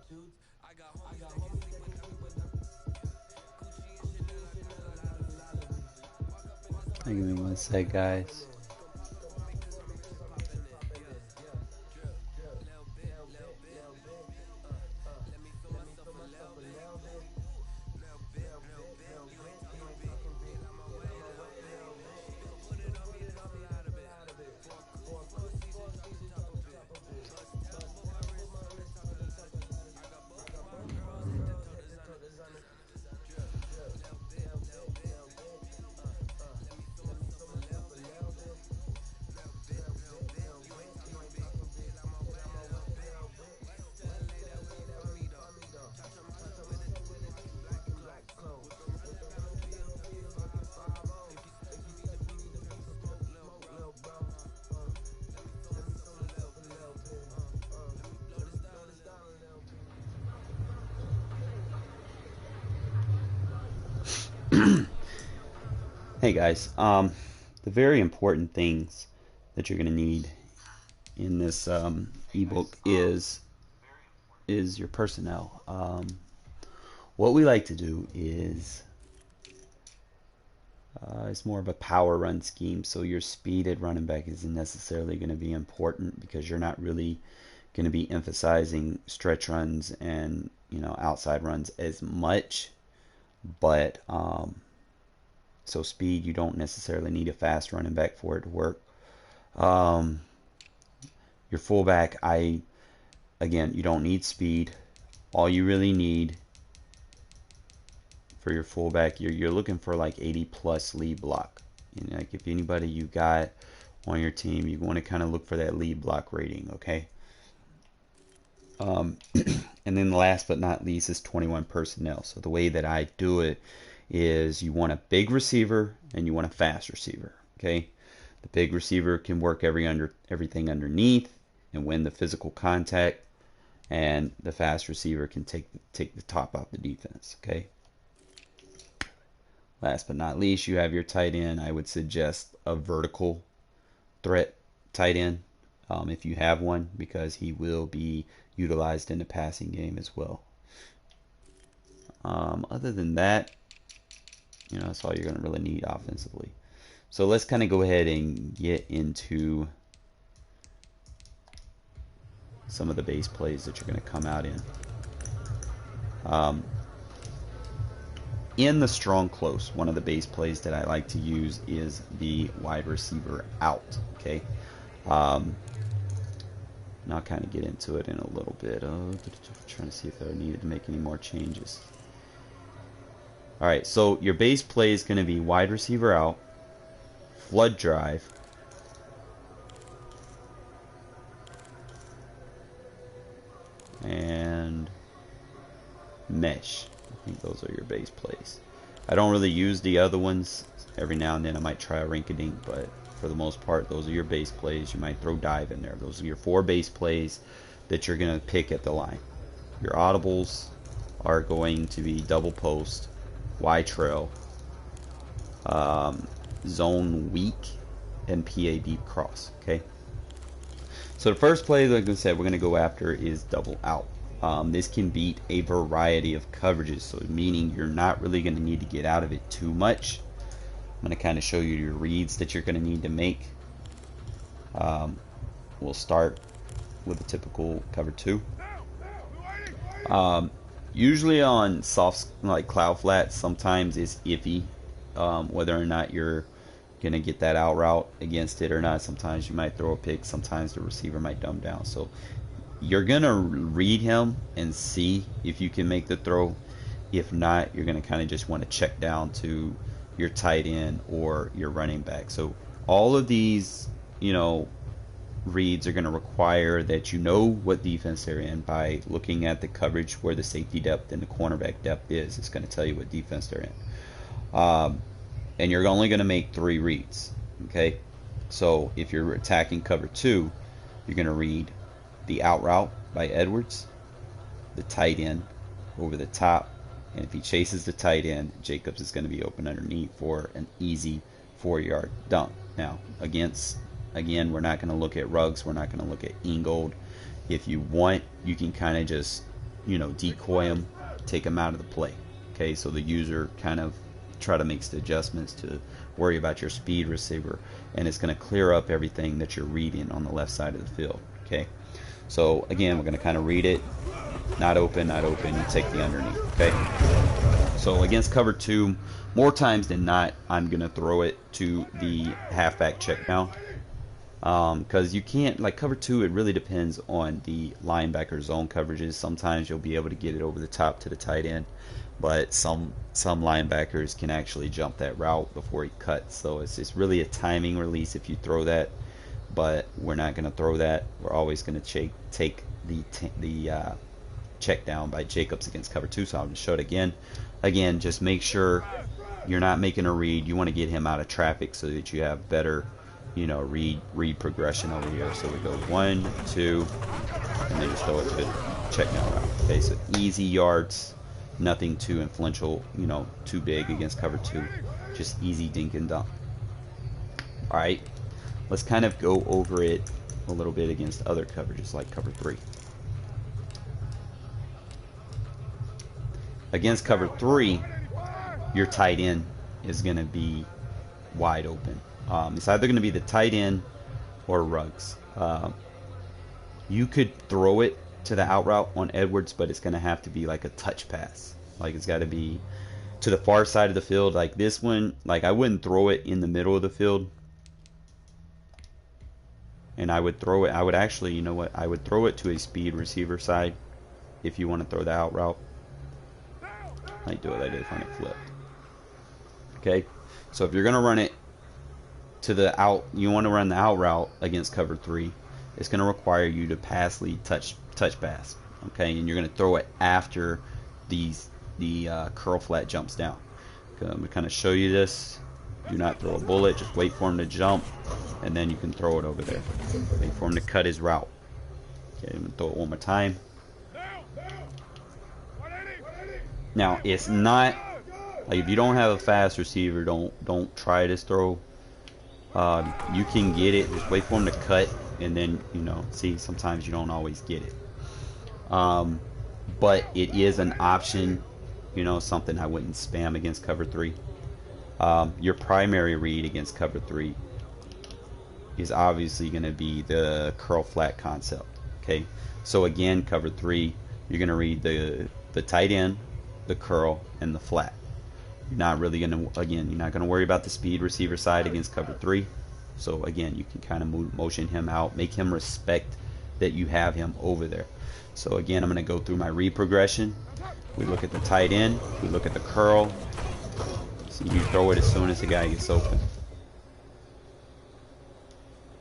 Give me one sec, guys. Hey guys, the very important things that you're going to need in this ebook is your personnel. What we like to do is it's more of a power run scheme, so your speed at running back isn't necessarily going to be important because you're not really going to be emphasizing stretch runs and outside runs as much, but so speed, you don't necessarily need a fast running back for it to work. Your fullback, again, you don't need speed. All you really need for your fullback, you're looking for like 80 plus lead block. Like if anybody you got on your team, you want to kind of look for that lead block rating, okay? And then last but not least is 21 personnel. So the way that I do it is you want a big receiver and you want a fast receiver, okay? The big receiver can work everything underneath and win the physical contact, and the fast receiver can take the top off the defense, okay? Last but not least, you have your tight end. I would suggest a vertical threat tight end if you have one, because he will be utilized in the passing game as well. Other than that, that's all you're going to really need offensively. So let's kind of go ahead and get into some of the base plays that you're going to come out in. In the strong close, one of the base plays that I like to use is the wide receiver out. Okay, and I'll kind of get into it in a little bit. Trying to see if I needed to make any more changes. All right, so your base play is going to be wide receiver out, flood drive, and mesh. I think those are your base plays. I don't really use the other ones. Every now and then I might try a rink-a-dink, but for the most part, those are your base plays. You might throw dive in there. Those are your 4 base plays that you're going to pick at the line. Your audibles are going to be double post, Y trail, zone weak, and PA deep cross. Okay. So the first play, like I said, we're going to go after is double out. This can beat a variety of coverages, so meaning you're not really going to need to get out of it too much. I'm going to kind of show you your reads that you're going to need to make. We'll start with a typical cover 2. Usually on soft, like cloud flats, sometimes it's iffy whether or not you're going to get that out route against it or not. Sometimes you might throw a pick, sometimes the receiver might dumb down. So you're going to read him and see if you can make the throw. If not, you're going to kind of just want to check down to your tight end or your running back. So all of these, reads are going to require that you know what defense they're in by looking at the coverage where the safety depth and the cornerback depth is. It's going to tell you what defense they're in. And you're only going to make 3 reads. Okay, so if you're attacking cover 2, you're going to read the out route by Edwards, the tight end over the top, and if he chases the tight end, Jacobs is going to be open underneath for an easy 4-yard dunk. Now, again, we're not going to look at Ruggs, we're not going to look at Ingold. If you want, you can kind of just decoy them, take them out of the play. Okay, so the user kind of try to make the adjustments to worry about your speed receiver, and it's going to clear up everything that you're reading on the left side of the field. Okay, so again, we're going to kind of read it, not open, you take the underneath. Okay, so against cover 2, more times than not, I'm going to throw it to the halfback check down, because you can't, like cover 2, it really depends on the linebacker zone coverages. Sometimes you'll be able to get it over the top to the tight end, but some linebackers can actually jump that route before he cuts. So it's really a timing release if you throw that, but we're not going to throw that. We're always going to take the check down by Jacobs against cover 2. So I'll just show it again. Just make sure you're not making a read. You want to get him out of traffic so that you have better read progression over here. So we go 1, 2, and then just throw it to the check down route. Okay, so easy yards. Nothing too influential, too big against cover 2. Just easy dink and dunk. Alright, let's kind of go over it a little bit against other coverages like cover 3. Against cover 3, your tight end is going to be wide open. It's either going to be the tight end or Ruggs. You could throw it to the out route on Edwards, but it's going to have to be like a touch pass. Like it's got to be to the far side of the field. Like this one, like I wouldn't throw it in the middle of the field. And I would throw it, I would actually, I would throw it to a speed receiver side if you want to throw the out route. Like do it like this on a flip. Okay, so if you're going to run it to the out, you want to run the out route against cover 3, it's going to require you to pass lead touch pass. Okay, and you're going to throw it after the curl flat jumps down. Okay, I'm going to kind of show you this. Do not throw a bullet, just wait for him to jump, and then you can throw it over there. Wait for him to cut his route. Okay, I'm going to throw it one more time. Now, it's not, like if you don't have a fast receiver, don't try this throw. You can get it, just wait for him to cut, and then, see, sometimes you don't always get it. But it is an option, something I wouldn't spam against cover 3. Your primary read against cover 3 is obviously going to be the curl flat concept. Okay, so again, cover 3, you're going to read the tight end, the curl, and the flat. You're not really going to, again, you're not going to worry about the speed receiver side against cover 3. So again, you can kind of motion him out, make him respect that you have him over there. So again, I'm going to go through my read progression. We look at the tight end, we look at the curl. So you throw it as soon as the guy gets open.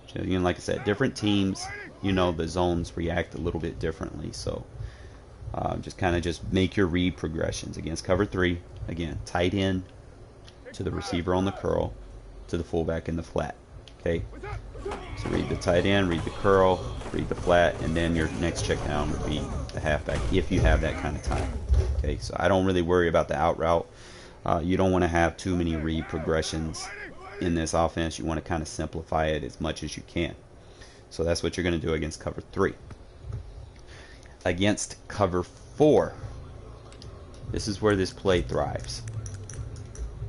So again, like I said, different teams, the zones react a little bit differently. So just kind of make your read progressions against cover 3. Again, tight end to the receiver on the curl, to the fullback in the flat. Okay, so read the tight end, read the curl, read the flat, and then your next check down would be the halfback if you have that kind of time. Okay, so I don't really worry about the out route. You don't want to have too many read progressions in this offense. You want to kind of simplify it as much as you can. So that's what you're going to do against cover 3. Against cover 4, this is where this play thrives.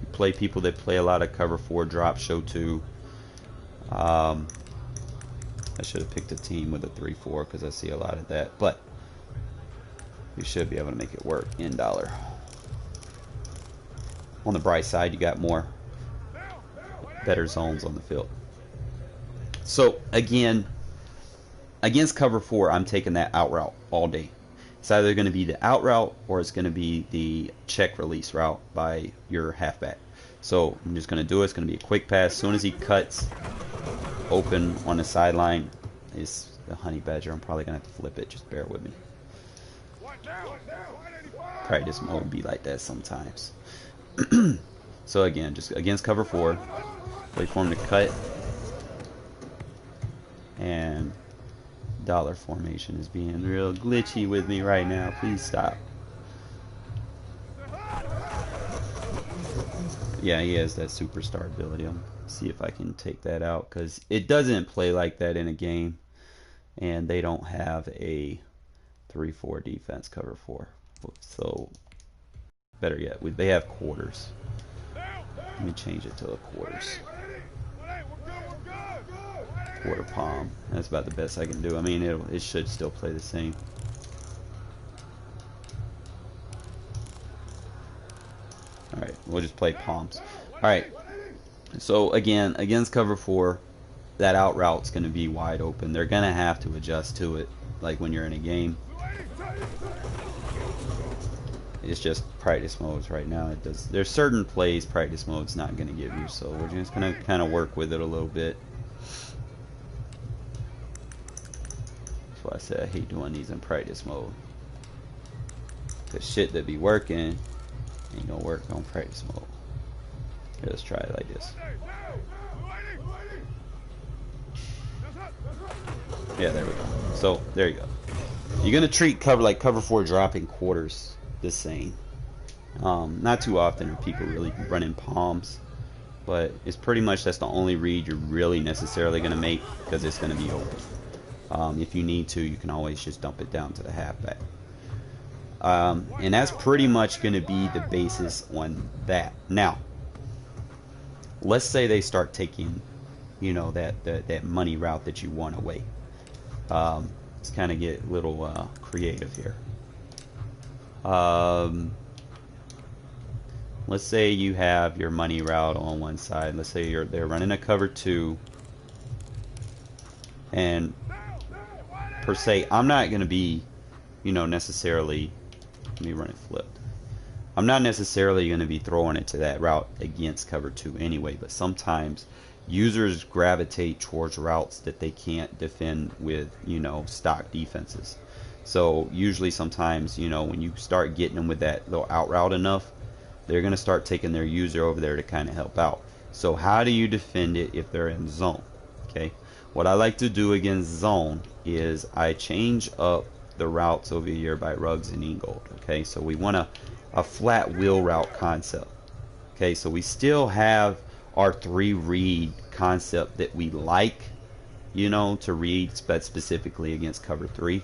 You play people that play a lot of cover 4 drop show 2. I should have picked a team with a 3-4 because I see a lot of that, but you should be able to make it work in dollar. On the bright side, you got better zones on the field. So again, against cover 4, I'm taking that out route all day. It's either going to be the out route or it's going to be the check release route by your halfback. So I'm just going to do it. It's going to be a quick pass. As soon as he cuts open on the sideline, is the honey badger. I'm probably going to have to flip it. Just bear with me. Practice mode be like that sometimes. So again, just against cover 4, wait for him to cut. And dollar formation is being real glitchy with me right now. Please stop. Yeah, he has that superstar ability. I'll see if I can take that out because it doesn't play like that in a game, and they don't have a 3-4 defense, cover 4. So better yet, they have quarters. Let me change it to a quarters. Quarter palm. That's about the best I can do. I mean, it should still play the same. Alright, we'll just play palms. Alright, so again, against cover 4, that out route's going to be wide open. They're going to have to adjust to it, like when you're in a game. It's just practice modes right now. There's certain plays practice mode's not going to give you, so we're just going to kind of work with it a little bit. That's why I said I hate doing these in practice mode. The shit that be working ain't gonna work on practice mode. Here, let's try it like this. Yeah, there we go. So there you go. You're gonna treat cover 4 dropping quarters the same. Not too often are people really running palms, but it's pretty much that's the only read you're really necessarily gonna make because it's gonna be open. If you need to, you can always just dump it down to the halfback. And that's pretty much going to be the basis on that. Now, let's say they start taking, you know, that money route that you want away. Let's kind of get a little creative here. Let's say you have your money route on one side. Let's say they're running a cover 2, and per se, I'm not going to be, you know, necessarily. Let me run it flipped. I'm not necessarily going to be throwing it to that route against cover 2 anyway, but sometimes users gravitate towards routes that they can't defend with, you know, stock defenses. So usually sometimes, you know, when you start getting them with that little out route enough, they're going to start taking their user over there to kind of help out. So how do you defend it if they're in zone? Okay, what I like to do against zone is I change up the routes over here by Ruggs and Ingold. Okay, so we want a flat wheel route concept. Okay, so we still have our 3 read concept that we like, you know, to read specifically against cover 3,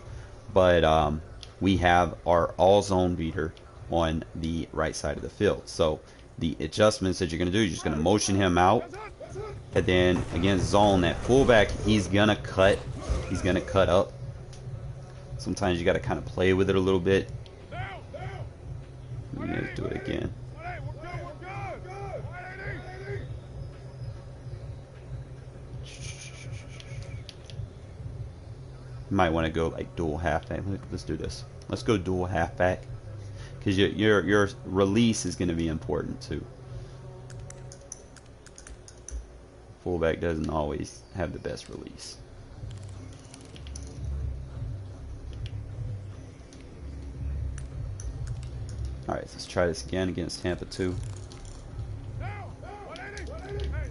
but we have our all zone beater on the right side of the field. So the adjustments that you're going to do, you're just going to motion him out, and then against zone, that fullback, he's going to cut up. Sometimes you got to kind of play with it a little bit. Let me do it again. You might want to go like dual halfback. Let's do this. Let's go dual halfback, because your release is going to be important too. Fullback doesn't always have the best release. Alright, let's try this again against Tampa 2.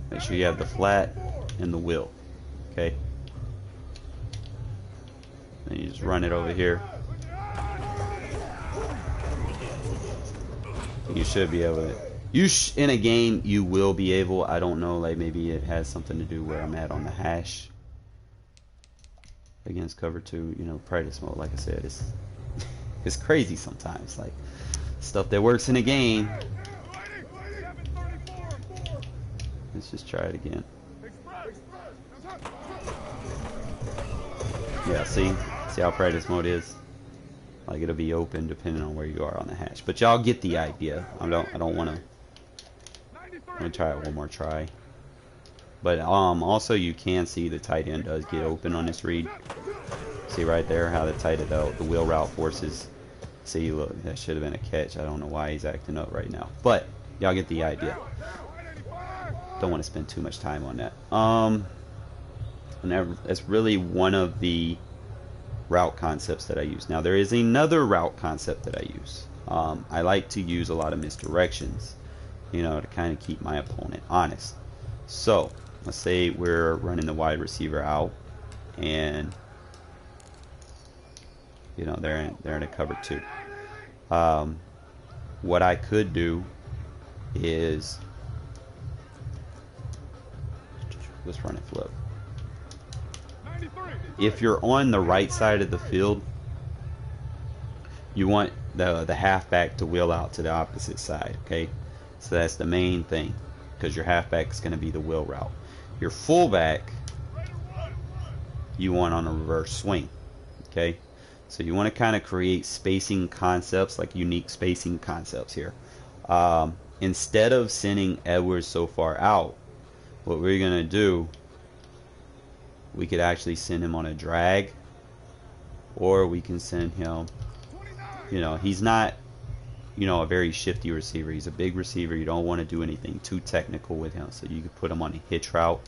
Make sure you have the flat and the wheel. Okay? And you just run it over here. You should be able to. In a game, you will be able. I don't know, like maybe it has something to do where I'm at on the hash. Against cover 2, you know, practice mode, like I said, it's crazy sometimes. Like, stuff that works in a game. Let's just try it again. Yeah, see how practice mode is? Like, it'll be open depending on where you are on the hash. But y'all get the idea. I don't want to. I'm gonna try it one more try. But also you can see the tight end does get open on this read. See right there how the wheel route forces. See, look, that should have been a catch. I don't know why he's acting up right now, but y'all get the idea. Don't want to spend too much time on that. And that's really one of the route concepts that I use. Now there is another route concept that I use. I like to use a lot of misdirections, you know, to kind of keep my opponent honest. So let's say we're running the wide receiver out, and you know they're in a cover 2. What I could do is, let's run it flip. If you're on the right side of the field, You want the halfback to wheel out to the opposite side, okay? So that's the main thing, because your halfback is going to be the wheel route. Your fullback, you want on a reverse swing, okay? So you want to kind of create spacing concepts, like unique spacing concepts here. Instead of sending Edwards so far out, what we're going to do, we could actually send him on a drag, or we can send him, you know, he's not, you know, a very shifty receiver. He's a big receiver. You don't want to do anything too technical with him. So you could put him on a hitch route.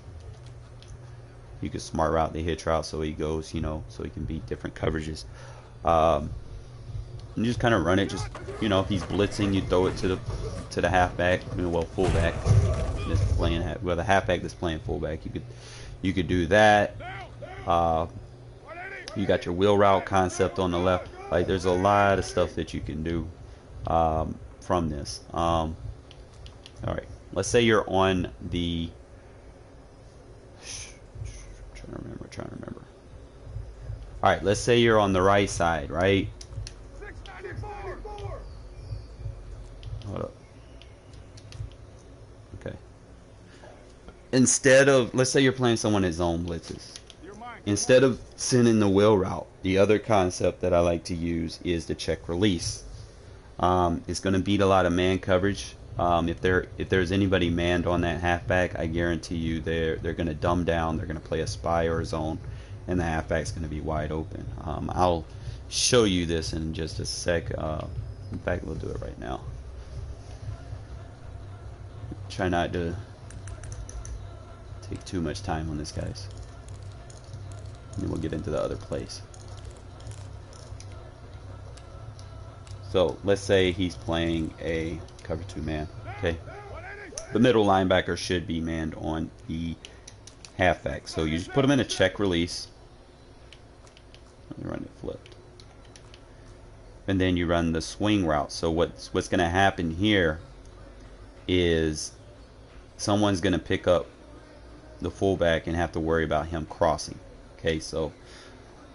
You could smart route the hitch route so he goes, you know, so he can beat different coverages. And just kind of run it. Just, you know, if he's blitzing, you throw it to the halfback. I mean, well, fullback. Just playing the halfback that's playing fullback. You could do that. You got your wheel route concept on the left. Like, there's a lot of stuff that you can do from this. All right, let's say you're on the. Trying to remember. All right, let's say you're on the right side, right? Hold up. Okay. Instead of, let's say you're playing someone at zone blitzes. Instead of sending the wheel route, the other concept that I like to use is the check release. It's going to beat a lot of man coverage. If there's anybody manned on that halfback, I guarantee you they're going to dumb down. They're going to play a spy or a zone, and the halfback's going to be wide open. I'll show you this in just a sec. In fact, we'll do it right now. Try not to take too much time on this, guys. And then we'll get into the other plays. So let's say he's playing a cover 2 man. Okay, the middle linebacker should be manned on the halfback. So you just put him in a check release. Let me run it flipped. And then you run the swing route. So what's going to happen here is someone's going to pick up the fullback and have to worry about him crossing. Okay, so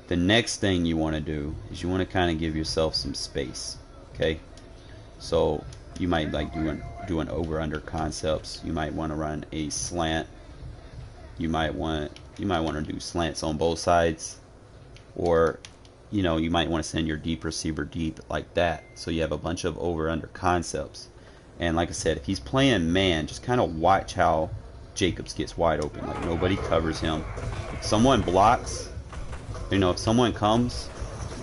the next thing you want to do is you want to kind of give yourself some space. Okay, so you might like doing over-under concepts. You might want to run a slant. You might want to do slants on both sides, or you know, you might want to send your deep receiver deep like that. So you have a bunch of over-under concepts. And like I said, if he's playing man, just kind of watch how Jacobs gets wide open. Like, nobody covers him. If someone blocks, you know, if someone comes,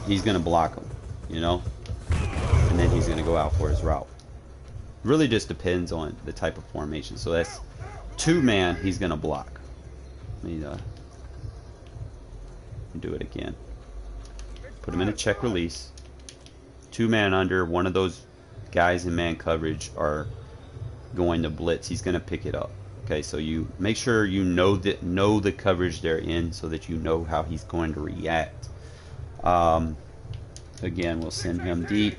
he's gonna block him, you know, and then he's gonna go out for his route. Really just depends on the type of formation. So that's 2 man, he's gonna block. Let me do it again. Put him in a check release. 2 man under. One of those guys in man coverage are going to blitz. He's gonna pick it up. Okay, so you make sure you know the coverage they're in, so that you know how he's going to react. Again, we'll send him deep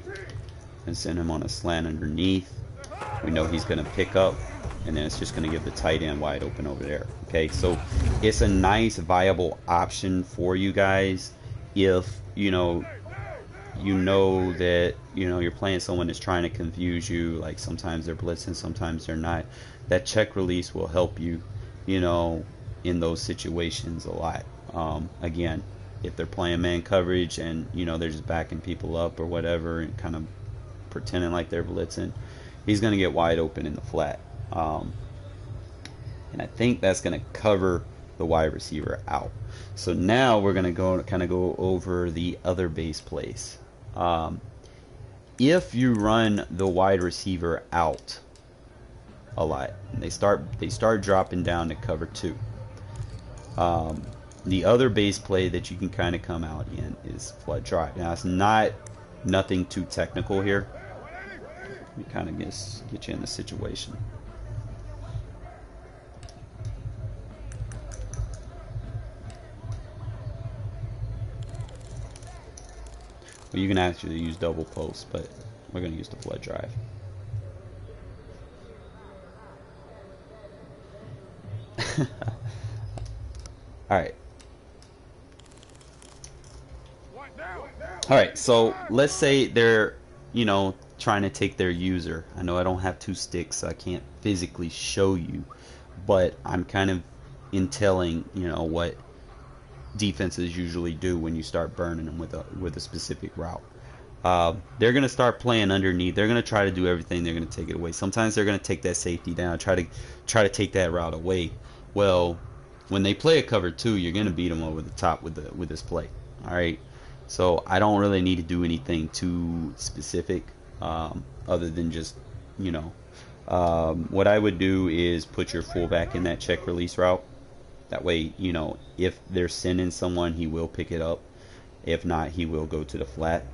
and send him on a slant underneath. We know he's going to pick up, and then it's just going to give the tight end wide open over there. Okay, so it's a nice viable option for you guys if you know that you're playing someone that's trying to confuse you. Like, sometimes they're blitzing, sometimes they're not. That check release will help you, you know, in those situations a lot. Again, if they're playing man coverage and, you know, they're just backing people up or whatever and kind of pretending like they're blitzing, he's going to get wide open in the flat. And I think that's going to cover the wide receiver out. So now we're going to go over the other base plays. If you run the wide receiver out a lot, and they start dropping down to cover 2. The other base play that you can kind of come out in is flood drive. Now, it's nothing too technical here. We kind of get you in the situation. Well, you can actually use double post, but we're going to use the flood drive. All right. All right, so let's say they're, trying to take their user. I know I don't have two sticks, so I can't physically show you, but I'm kind of intelling, what defenses usually do when you start burning them with a specific route. They're gonna start playing underneath. They're gonna try to do everything. They're gonna take it away. Sometimes they're gonna take that safety down, try to take that route away. Well, when they play a cover two, you're gonna beat them over the top with this play. All right. So I don't really need to do anything too specific, other than just, what I would do is put your fullback in that check release route. That way, if they're sending someone, he will pick it up. If not, he will go to the flat.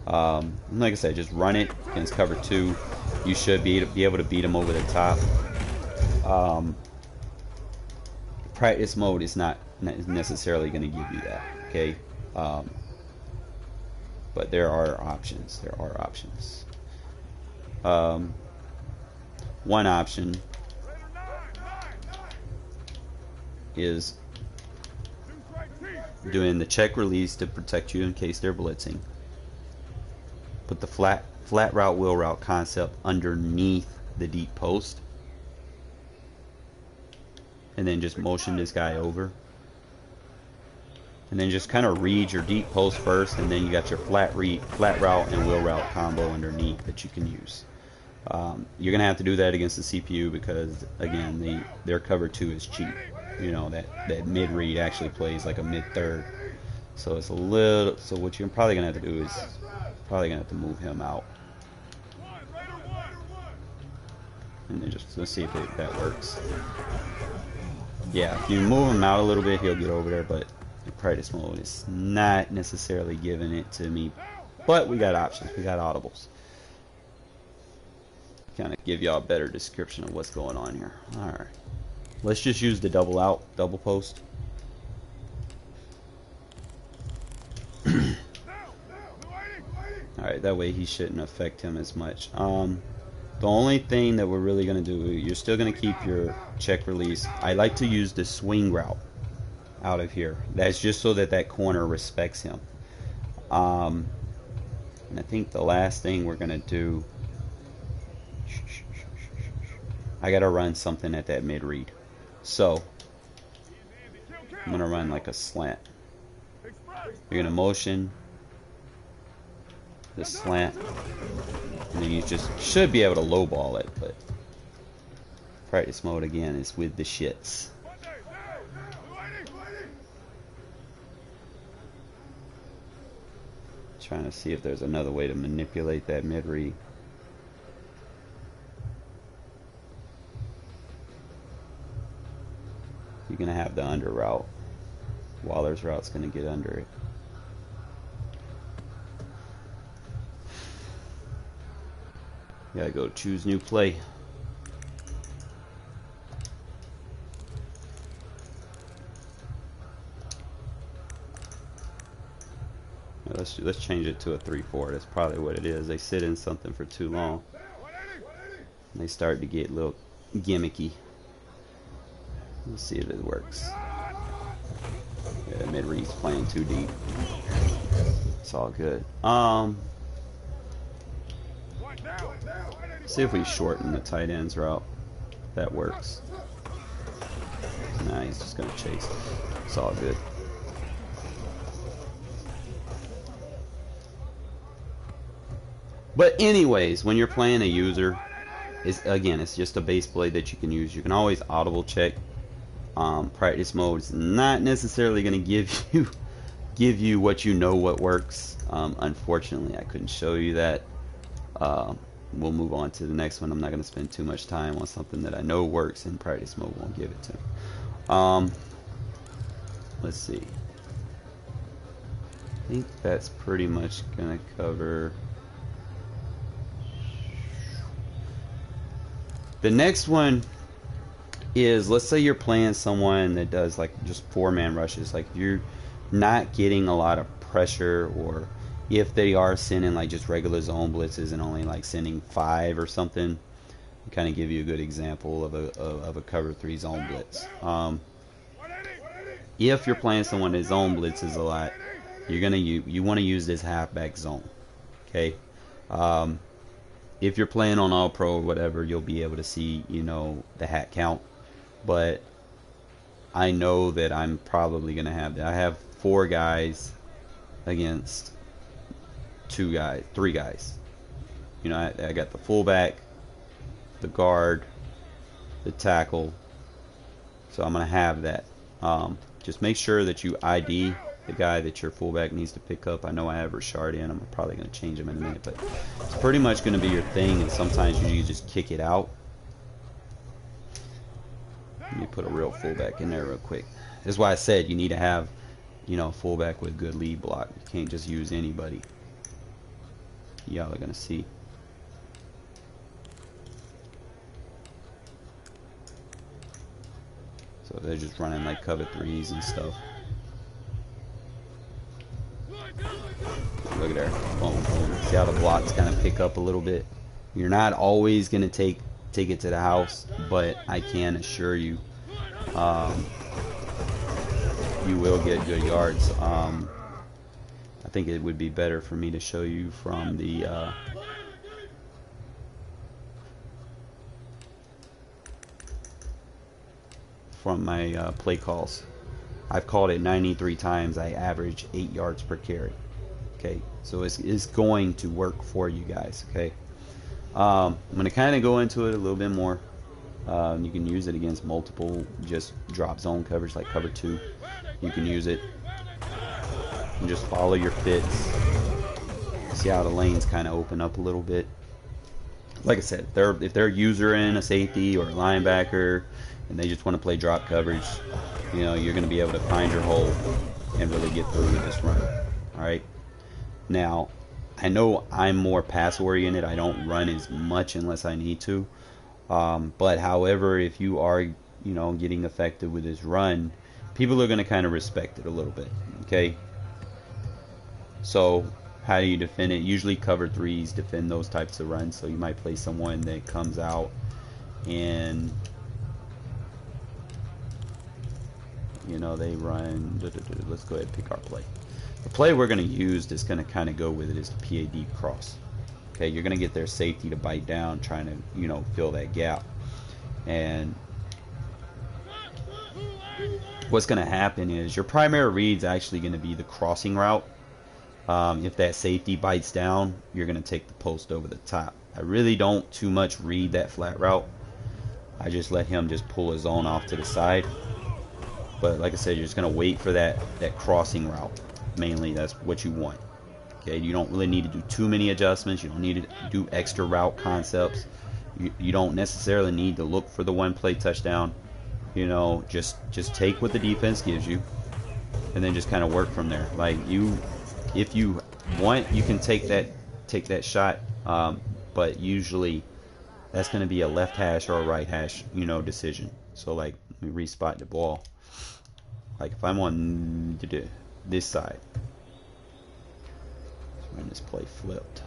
Like I said, just run it against cover two. You should be able to beat him over the top. Practice mode is not necessarily going to give you that. Okay. But there are options. One option is doing the check release to protect you in case they're blitzing. Put the flat route, wheel route concept underneath the deep post, and then just motion this guy over. And then just kind of read your deep post first, and then you got your flat route and wheel route combo underneath that you can use. You're gonna have to do that against the CPU because again, their cover two is cheap. That mid read actually plays like a mid third, so it's a little. So what you're probably gonna have to do is move him out, and then just let's see if that works. Yeah, if you move him out a little bit, he'll get over there, but in practice mode is not necessarily giving it to me, but we got options, we got audibles. Kind of give y'all a better description of what's going on here. Alright, let's just use the double post. Alright, that way he shouldn't affect him as much. The only thing that we're really going to do, you're still going to keep your check release. I like to use the swing route out of here. That's just so that corner respects him. And I think the last thing we're going to do, I got to run something at that mid read. So I'm going to run like a slant. You're going to motion the slant, and then you just should be able to lowball it, but practice mode again is with the shits. Trying to see if there's another way to manipulate that mid read. You're gonna have the under route. Waller's route's gonna get under it. You gotta go choose new play. Let's change it to a 3-4. That's probably what it is. They sit in something for too long. They start to get a little gimmicky. Let's see if it works. Yeah, mid read's playing too deep. It's all good. See if we shorten the tight ends route. That works. Nah, he's just gonna chase. It's all good. But anyways, when you're playing a user, it's just a base play that you can use. You can always audible check. Practice mode is not necessarily going to give you what works. Unfortunately, I couldn't show you that. We'll move on to the next one. I'm not going to spend too much time on something that I know works, and practice mode won't give it to me. Let's see. I think that's pretty much going to cover. The next one is, let's say you're playing someone that does like just 4-man rushes, like you're not getting a lot of pressure, or if they are sending like just regular zone blitzes and only like sending 5 or something, kind of give you a good example of a cover 3 zone blitz. If you're playing someone that zone blitzes a lot, you want to use this halfback zone. Okay. If you're playing on All Pro or whatever, you'll be able to see, you know, the hat count. But I know that I'm probably gonna have that. I have 4 guys against 2 guys, 3 guys. You know, I got the fullback, the guard, the tackle. So I'm gonna have that. Just make sure that you ID the guy that your fullback needs to pick up. I know I have Richard in. I'm probably gonna change him in a minute, but it's pretty much gonna be your thing. And sometimes you just kick it out. Let me put a real fullback in there real quick. This is why I said you need to have, you know, a fullback with good lead block. You can't just use anybody. Y'all are gonna see. So they're just running like cover 3s and stuff. Look at there. Boom, boom. See how the blocks kind of pick up a little bit? You're not always going to take it to the house, but I can assure you, you will get good yards. I think it would be better for me to show you from the from my play calls. I've called it 93 times. I average 8 yards per carry. Okay, so it's going to work for you guys. Okay, I'm going to kind of go into it a little bit more. You can use it against multiple just drop zone coverage like cover 2. You can use it and just follow your fits. See how the lanes kind of open up a little bit. Like I said, if they're user in a safety or a linebacker and they just want to play drop coverage, you know, you're going to be able to find your hole and really get through with this run. All right. Now, I know I'm more pass oriented. I don't run as much unless I need to. But however, if you are, you know, getting effective with this run, people are going to kind of respect it a little bit. Okay. So how do you defend it? Usually cover 3s defend those types of runs. So you might play someone that comes out and, you know, they run. Let's go ahead and pick our play. The play we're going to use that's going to kind of go with it is the PAD cross. Okay, you're going to get their safety to bite down, trying to, you know, fill that gap. And what's going to happen is your primary read's actually going to be the crossing route. If that safety bites down, you're going to take the post over the top. I really don't too much read that flat route. I just let him just pull his zone off to the side. But like I said, you're just going to wait for that crossing route. Mainly, that's what you want. Okay, you don't really need to do too many adjustments. You don't need to do extra route concepts. You don't necessarily need to look for the one play touchdown. You know, just take what the defense gives you, and then just kind of work from there. Like if you want, you can take that shot, but usually that's going to be a left hash or a right hash, you know, decision. So like, let me respot the ball. Like if I'm on this side, let's run this play flipped.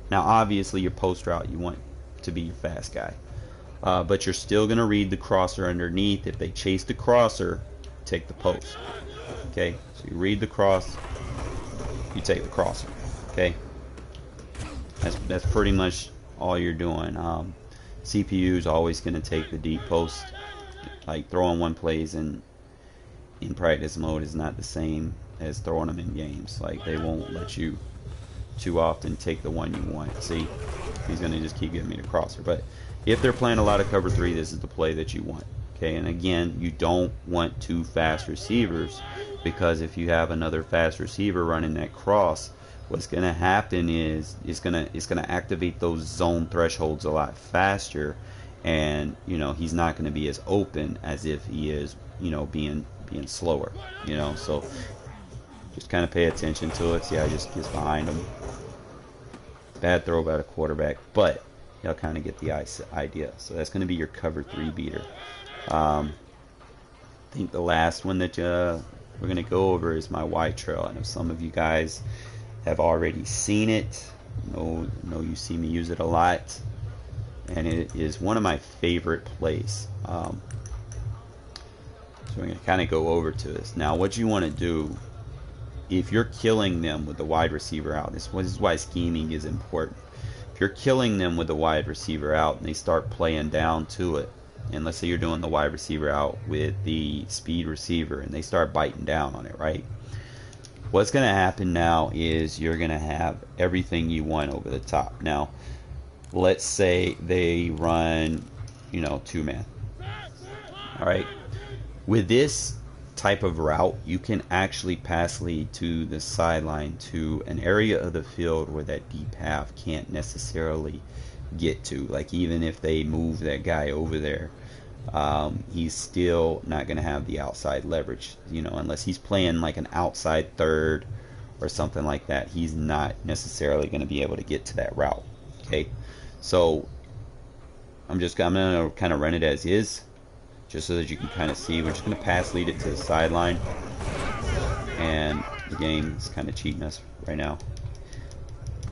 Now obviously your post route, you want to be your fast guy, but you're still going to read the crosser underneath. If they chase the crosser, take the post. Okay, so you read the cross, you take the crosser. Okay, that's pretty much all you're doing. CPU is always going to take the deep post. Like throwing one plays in practice mode is not the same as throwing them in games. Like they won't let you too often take the one you want. See, he's going to just keep giving me the crosser. But if they're playing a lot of cover 3, this is the play that you want. Okay, and again, you don't want 2 fast receivers, because if you have another fast receiver running that cross, what's going to happen is it's going to activate those zone thresholds a lot faster, and you know he's not going to be as open as if he is, you know, being slower. You know, so just kind of pay attention to it. See how he just gets behind him. Bad throw by the quarterback, but y'all kind of get the idea. So that's going to be your cover 3 beater. I think the last one that we're going to go over is my wide trail. I know some of you guys have already seen it. Know you see me use it a lot, and it is one of my favorite plays. So we're going to kind of go over to this. Now what you want to do, if you're killing them with the wide receiver out, this is why scheming is important. If you're killing them with the wide receiver out and they start playing down to it, and let's say you're doing the wide receiver out with the speed receiver and they start biting down on it, right? What's going to happen now is you're going to have everything you want over the top. Now, let's say they run, you know, 2-man. All right. With this type of route, you can actually pass lead to the sideline to an area of the field where that deep half can't necessarily get to. Like, even if they move that guy over there, he's still not going to have the outside leverage, you know, unless he's playing like an outside third or something like that. He's not necessarily going to be able to get to that route. Okay, so I'm going to kind of run it as is, just so that you can kind of see. We're just going to pass lead it to the sideline, and the game is kind of cheating us right now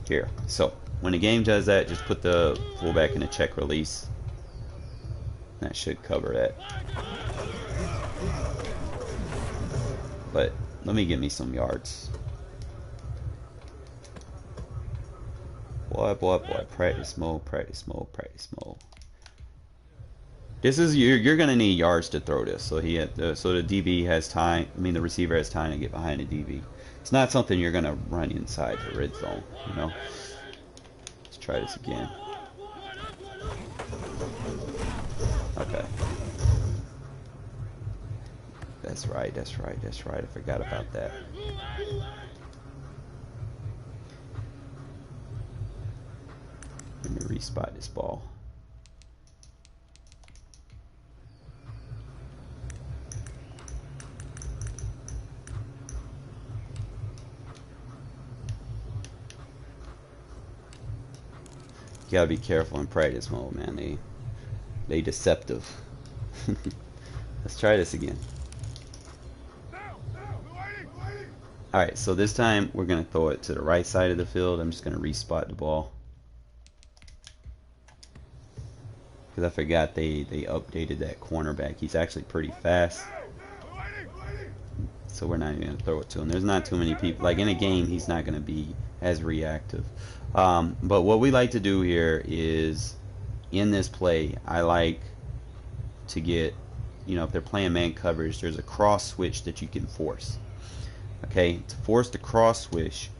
here. So when the game does that, just put the fullback in a check release. That should cover that. But let me get me some yards. Boy, practice mode, practice mode, practice mode. This is you're gonna need yards to throw this. So so the DB has time. I mean, the receiver has time to get behind the DB. It's not something you're gonna run inside the red zone. You know. Let's try this again. Okay. That's right. I forgot about that. Let me respot this ball. You gotta be careful in practice mode, man. They deceptive. Let's try this again. Alright, so this time we're going to throw it to the right side of the field. I'm just going to respot the ball. Because I forgot they updated that cornerback. He's actually pretty fast. So we're not even going to throw it to him. There's not too many people. Like in a game, he's not going to be as reactive. But what we like to do here is, in this play, I like to get, you know, if they're playing man coverage, there's a cross switch that you can force. Okay, to force the cross switch,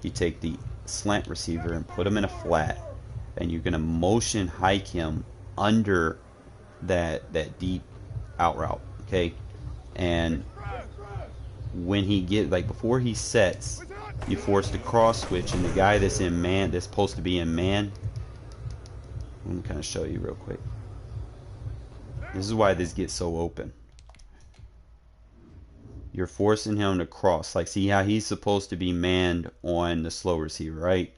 you take the slant receiver and put him in a flat, and you're going to motion hike him under that deep out route. Okay, and when he get, like, before he sets, you force the cross switch, and the guy that's in man, that's supposed to be in man, let me kind of show you real quick. This is why this gets so open. You're forcing him to cross. Like, see how he's supposed to be manned on the slow receiver, right?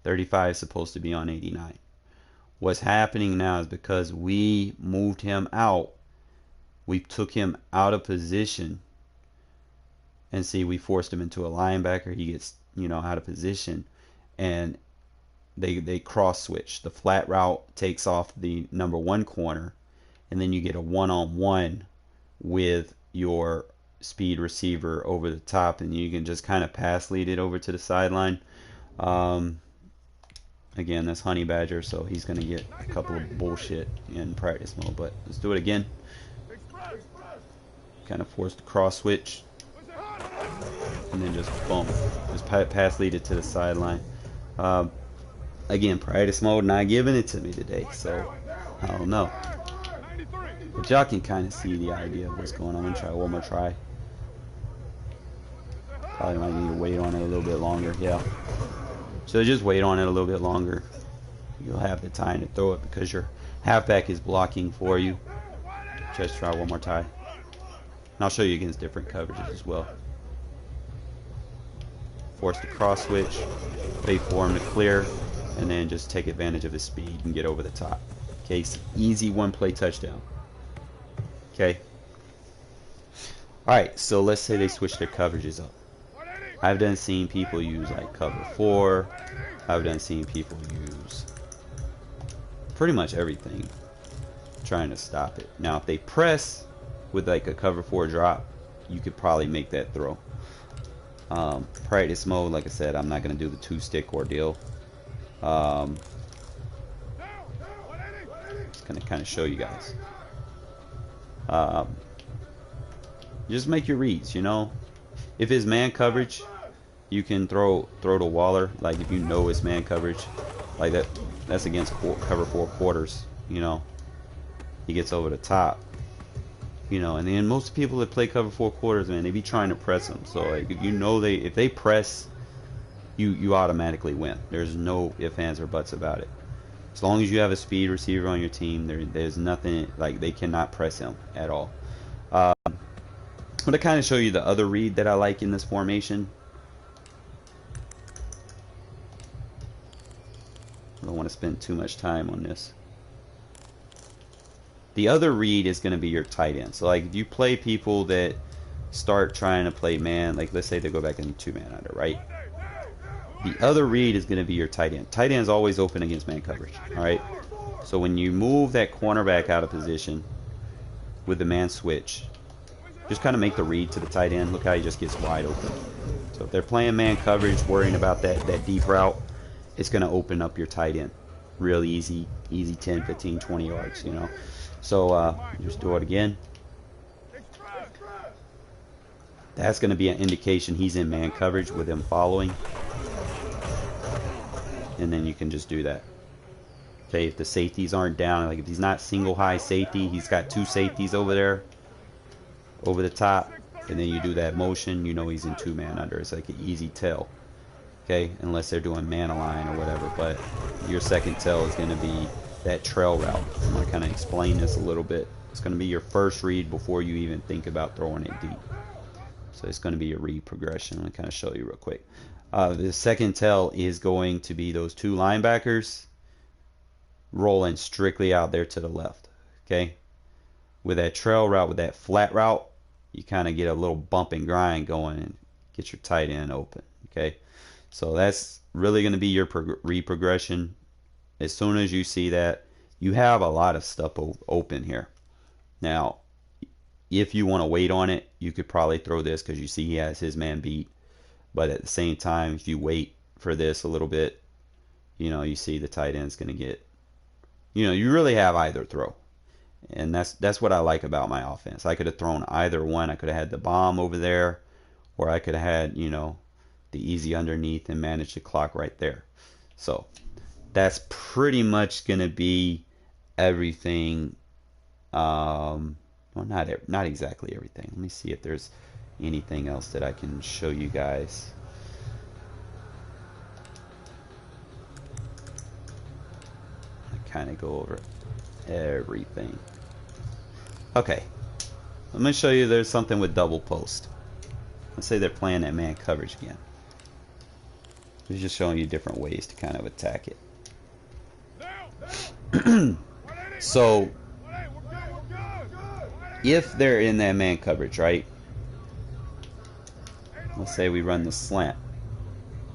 35 is supposed to be on 89. What's happening now is because we moved him out, we took him out of position, and see, we forced him into a linebacker. He gets, you know, out of position, and they cross switch. The flat route takes off the number 1 corner, and then you get a one-on-one with your speed receiver over the top, and you can just kind of pass lead it over to the sideline. Again, that's Honey Badger, so he's going to get a couple of bullshit in practice mode, but let's do it again. Kind of force the cross switch, and then just boom, just pass lead it to the sideline. Again, practice mode not giving it to me today, so I don't know. But y'all can kind of see the idea of what's going on. I'm going to try one more try. Probably might need to wait on it a little bit longer, yeah. So just wait on it a little bit longer. You'll have the time to throw it because your halfback is blocking for you. Just try one more time. And I'll show you against different coverages as well. Force the cross switch, wait for him to clear, and then just take advantage of his speed and get over the top. Okay, easy one-play touchdown. Okay. Alright, so let's say they switch their coverages up. I've done seen people use like cover 4. I've done seen people use pretty much everything trying to stop it. Now if they press, with like a cover 4 drop, you could probably make that throw. Practice mode, like I said, I'm not going to do the 2-stick ordeal. Just going to kind of show you guys. Just make your reads, you know. If it's man coverage, you can throw to Waller. Like if you know it's man coverage, like that's against cover 4 quarters, you know. He gets over the top, you know, and then most people that play cover 4 quarters, man, they be trying to press them. So like if you know if they press, you automatically win. There's no ifs, ands, or buts about it. As long as you have a speed receiver on your team, there's nothing, like they cannot press him at all. I'm going to kind of show you the other read that I like in this formation. I don't want to spend too much time on this. The other read is going to be your tight end. So like if you play people that start trying to play man, like let's say they go back in 2-man under, right? The other read is going to be your tight end. Tight end is always open against man coverage, all right? So when you move that cornerback out of position with the man switch, just kind of make the read to the tight end. Look how he just gets wide open. So if they're playing man coverage, worrying about that deep route, it's going to open up your tight end. Real easy 10, 15, 20 yards, you know. So just do it again. That's going to be an indication he's in man coverage with him following. And then you can just do that. Okay, if the safeties aren't down, like if he's not single high safety, he's got 2 safeties over there, over the top, and then you do that motion, you know he's in 2-man under. It's like an easy tell. Okay, unless they're doing man align or whatever, but your second tell is going to be that trail route. I'm going to kind of explain this a little bit. It's going to be your first read before you even think about throwing it deep. So it's going to be your read progression. I'm going to kind of show you real quick. The second tell is going to be those 2 linebackers rolling strictly out there to the left. Okay, with that trail route, with that flat route, you kind of get a little bump and grind going and get your tight end open. Okay, so that's really going to be your read progression. As soon as you see that, you have a lot of stuff open here. Now, if you want to wait on it, you could probably throw this because you see he has his man beat. But at the same time, if you wait for this a little bit, you know, you see the tight end's going to get, you know, you really have either throw. And that's what I like about my offense. I could have thrown either one. I could have had the bomb over there, or I could have had, you know, the easy underneath and manage the clock right there. So that's pretty much going to be everything. Well, not exactly everything. Let me see if there's anything else that I can show you guys. I kind of go over everything. Okay, let me show you there's something with double post. Let's say they're playing that man coverage again. It's just showing you different ways to kind of attack it. So if they're in that man coverage, right? Let's say we run the slant.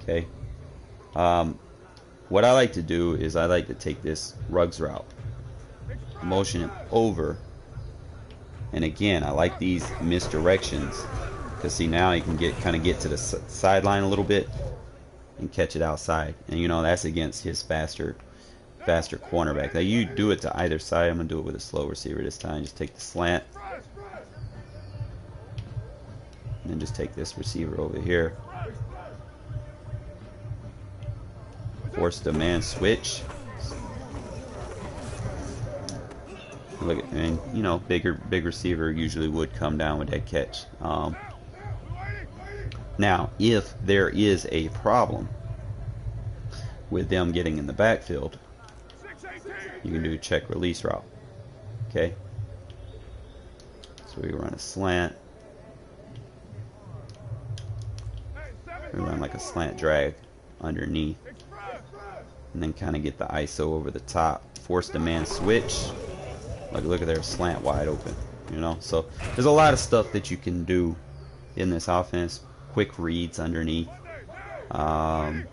Okay. What I like to do is I like to take this Ruggs route, motion him over, and again I like these misdirections because see now you can kind of get to the sideline a little bit and catch it outside, and you know that's against his faster cornerback. Now you do it to either side. I'm gonna do it with a slow receiver this time. Just take the slant and then just take this receiver over here. Force the man switch. Look at, and you know, big receiver usually would come down with that catch. Now, if there is a problem with them getting in the backfield, you can do a check release route. Okay. So we run a slant. We run like a slant drag underneath. And then kind of get the ISO over the top. Force the man switch. Look at their slant wide open. You know, so there's a lot of stuff that you can do in this offense. Quick reads underneath. Might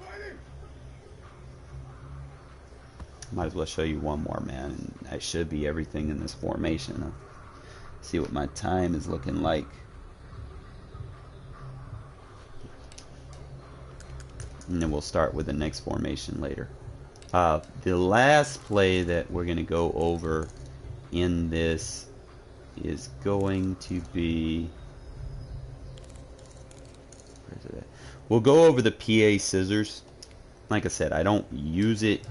as well show you one more, man. And that should be everything in this formation. See what my time is looking like. And then we'll start with the next formation later. The last play that we're going to go over in this is going to be... Where's it at? We'll go over the PA scissors. Like I said, I don't use it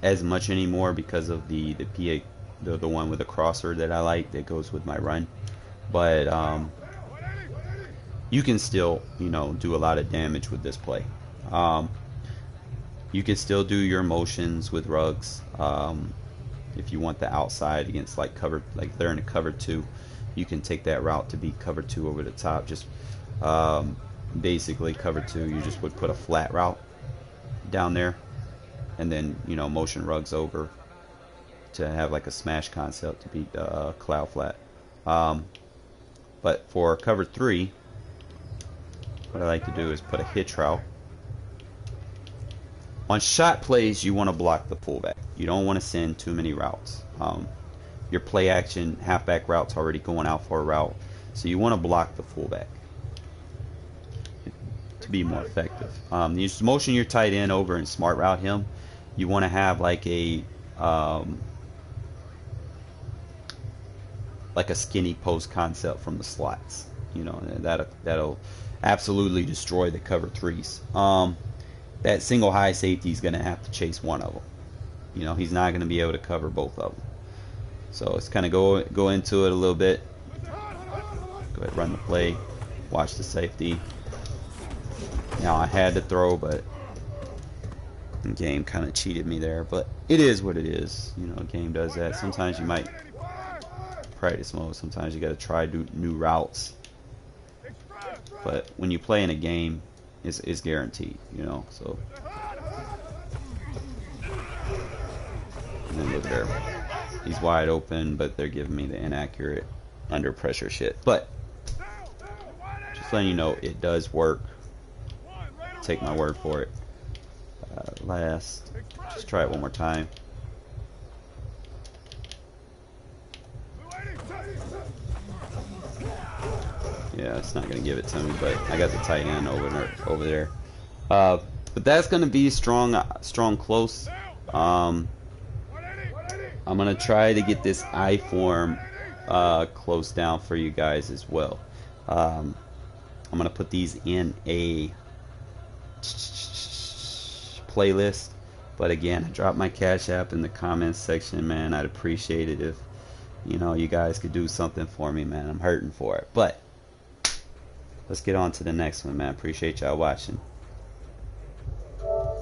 as much anymore because of the PA, the one with the crosser that I like that goes with my run. But you can still, you know, do a lot of damage with this play. You can still do your motions with rugs. If you want the outside against like cover, like they're in a cover 2, you can take that route to be cover 2 over the top. Just basically cover 2, you just would put a flat route down there, and then, you know, motion rugs over to have like a smash concept to beat the cloud flat. But for cover 3, what I like to do is put a hitch route. On shot plays, you want to block the fullback. You don't want to send too many routes. Your play action halfback route's already going out for a route, so you want to block the fullback to be more effective. You motion your tight end over and smart route him. You want to have like a skinny post concept from the slots. You know, that'll absolutely destroy the cover 3s. That single high safety is going to have to chase one of them. You know, he's not going to be able to cover both of them. So let's kind of go into it a little bit. Go ahead, run the play. Watch the safety. Now I had to throw, but the game kind of cheated me there. But it is what it is. You know, the game does that. Sometimes you might practice mode. Sometimes you got to try new routes. But when you play in a game, it's guaranteed, you know. So, and then look there, he's wide open, but they're giving me the inaccurate under pressure shit. But just letting you know, it does work. Take my word for it. Last, just try it one more time. Yeah, it's not going to give it to me, but I got the tight end over there. But that's going to be strong close. I'm going to try to get this I form close down for you guys as well. I'm going to put these in a playlist. But again, I dropped my Cash App in the comments section, man. I'd appreciate it if, you know, you guys could do something for me, man. I'm hurting for it. But let's get on to the next one, man. Appreciate y'all watching.